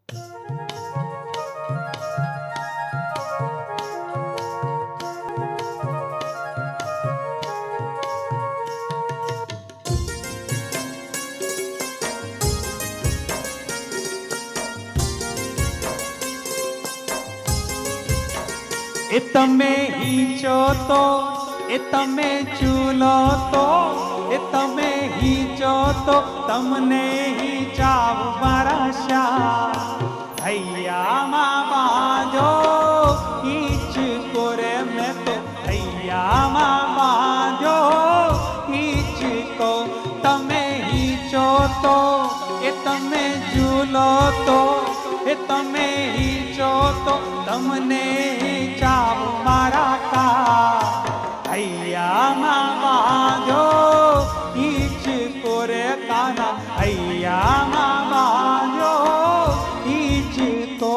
એ તમે હીચો તો એ તમે ચૂલો તો એ તમે હીચો તો તમને હીચાવ મારા શા હૈયામાં બાજો હીચ કોરે મેં તો હૈયામાં બાજો હીચ કો તમે હીચો તો એ તમે ચૂલો તો એ તમે હીચો તો તમને ચાવ મારા કા હૈયામાં બાજો હીચ કોરે કાના હૈયામાં બાજો હીચ તો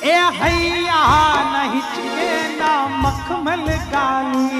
ए हैया नहीं चिए ना मखमल गाली